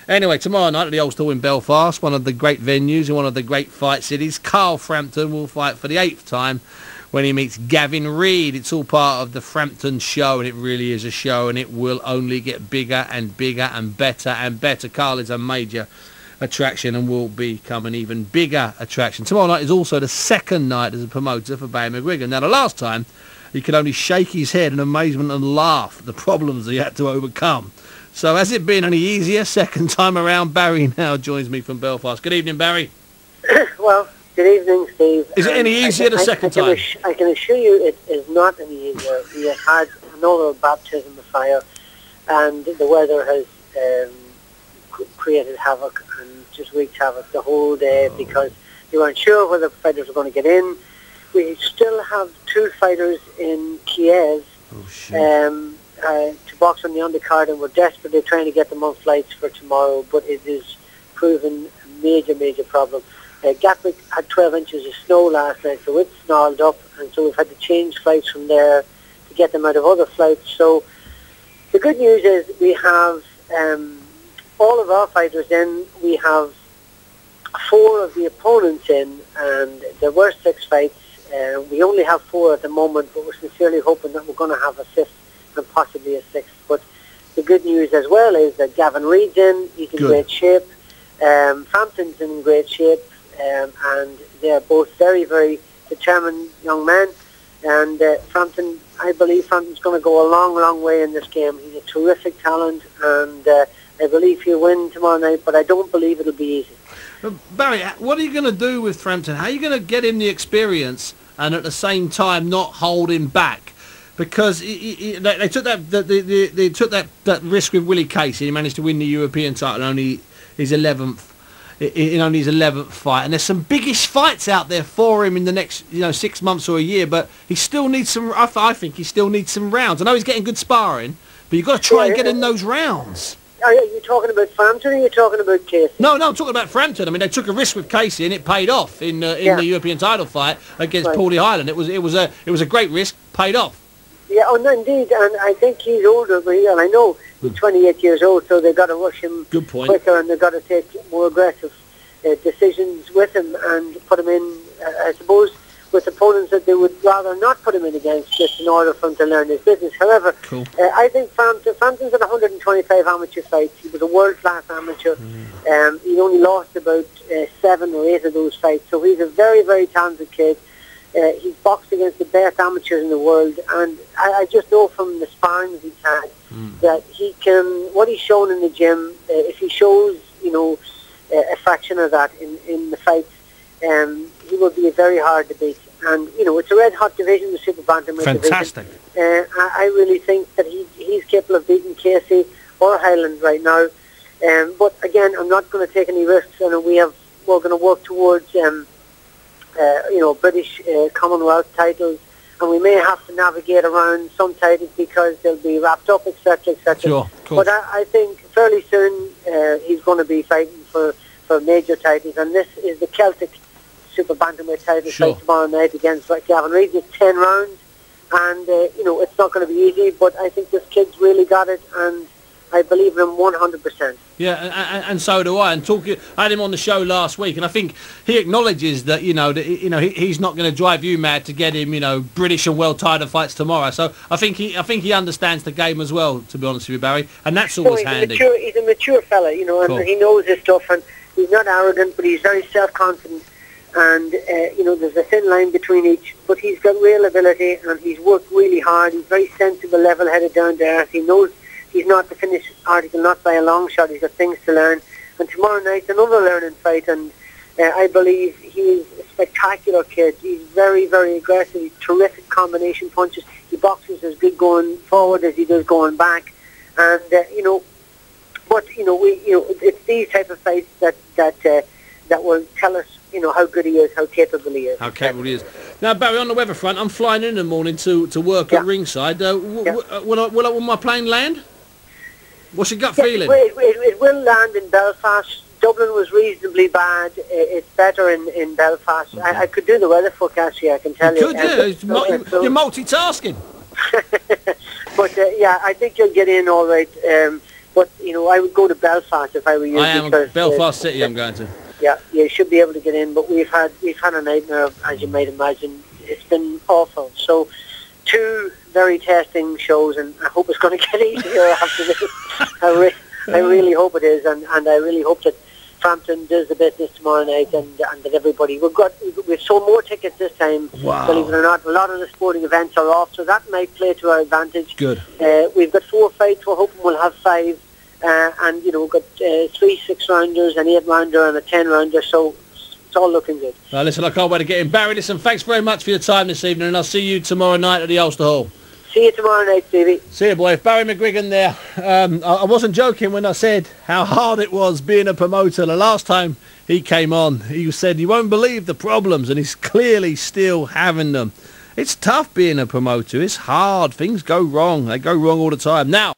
Anyway, tomorrow night at the Ulster in Belfast, one of the great venues and one of the great fight cities, Carl Frampton will fight for the 8th time when he meets Gavin Reid. It's all part of the Frampton show, and it really is a show, and it will only get bigger and bigger and better and better. Carl is a major attraction and will become an even bigger attraction. Tomorrow night is also the second night as a promoter for Barry McGuigan. Now, the last time, he could only shake his head in amazement and laugh at the problems he had to overcome. So has it been any easier second time around? Barry now joins me from Belfast. Good evening, Barry. Well, good evening, Steve. Is it any easier the second time? I can assure you it is not any easier. We have had another baptism of fire, and the weather has created havoc and just wreaked havoc the whole day because they weren't sure whether fighters were going to get in. We still have 2 fighters in Kiev to box on the undercard, and we're desperately trying to get them on flights for tomorrow, but it is proven a major, major problem. Gatwick had 12 inches of snow last night, so it's snarled up, and so we've had to change flights from there to get them out of other flights. So the good news is we have all of our fighters in. We have 4 of the opponents in, and there were 6 fights. We only have 4 at the moment, but we're sincerely hoping that we're going to have a 5th and possibly a 6th. But the good news as well is that Gavin Reid's in. He's in great shape. Frampton's in great shape, and they're both very, very determined young men. And Frampton, I believe Frampton's going to go a long, long way in this game. He's a terrific talent, and I believe he'll win tomorrow night, but I don't believe it'll be easy. Barry, what are you going to do with Frampton? How are you going to get him the experience and at the same time not hold him back? Because they took that risk with Willie Casey. He managed to win the European title in only his 11th fight, and there's some biggish fights out there for him in the next 6 months or a year. But he still needs some. I think he still needs some rounds. I know he's getting good sparring, but you've got to try and get in those rounds. Are you talking about Frampton or are you talking about Casey? No, I'm talking about Frampton. I mean, they took a risk with Casey and it paid off in the European title fight against Paulie Highland. It was a great risk, paid off. Yeah, no, indeed, and I think he's older, and I know he's 28 years old, so they've got to rush him quicker, and they've got to take more aggressive decisions with him and put him in, I suppose, with opponents that they would rather not put him in against, just in order for him to learn his business. However, I think Frampton's at 125 amateur fights. He was a world-class amateur. He only lost about 7 or 8 of those fights, so he's a very, very talented kid. He's boxed against the best amateurs in the world, and I just know from the sparring he's had that he can, what he's shown in the gym, if he shows, a fraction of that in the fights, he will be very hard to beat. And, it's a red-hot division, the super bantamweight division. Fantastic. I really think that he's capable of beating Casey or Highland right now. But, again, I'm not going to take any risks, and we're going to work towards British Commonwealth titles, and we may have to navigate around some titles because they'll be wrapped up, etc., etc. Sure, but I think fairly soon he's going to be fighting for major titles, and this is the Celtic Super Bantamweight title fight tomorrow night against Gavin Reid. It's 10 rounds, and it's not going to be easy, but I think this kid's really got it, and I believe in him 100%. Yeah, and so do I. And I had him on the show last week, and I think he acknowledges that he's not going to drive you mad to get him British and world title fights tomorrow. So I think he understands the game as well. To be honest with you, Barry, and that's always handy. He's a mature fella, and he knows his stuff, and he's not arrogant, but he's very self-confident. And there's a thin line between each, but he's got real ability, and he's worked really hard. He's very sensible, level-headed, down to earth. He knows he's not the finished article, not by a long shot. He's got things to learn. And tomorrow night's another learning fight, and I believe he's a spectacular kid. He's very, very aggressive. He's terrific combination punches. He boxes as good going forward as he does going back. And it's these type of fights that will tell us how good he is, how capable he is. How capable he is. Now, Barry, on the weather front, I'm flying in the morning to work at ringside. Will my plane land? What's your gut feeling? It will land in Belfast. Dublin was reasonably bad. It's better in Belfast. Okay. I could do the weather forecast here, I can tell you. You're multitasking. But, I think you'll get in all right. But I would go to Belfast if I were you. I am Belfast City. I'm going to. Yeah, you should be able to get in. But we've had a nightmare, as you might imagine. It's been awful. So 2 very testing shows, and I hope it's going to get easier after this. I really hope it is, and I really hope that Frampton does the business tomorrow night, and that everybody we've sold more tickets this time. Wow. Believe it or not, a lot of the sporting events are off, so that might play to our advantage. Good. We've got 4 fights. We're hoping we'll have 5, and we've got 3 6-rounders, an 8-rounder, and a 10-rounder. So it's all looking good. Listen, I can't wait to get in. Barry, listen, thanks very much for your time this evening, and I'll see you tomorrow night at the Ulster Hall. See you tomorrow night, Stevie. See you, boy. Barry McGuigan there. I wasn't joking when I said how hard it was being a promoter. The last time he came on, he said, you won't believe the problems, and he's clearly still having them. It's tough being a promoter. It's hard. Things go wrong. They go wrong all the time. Now,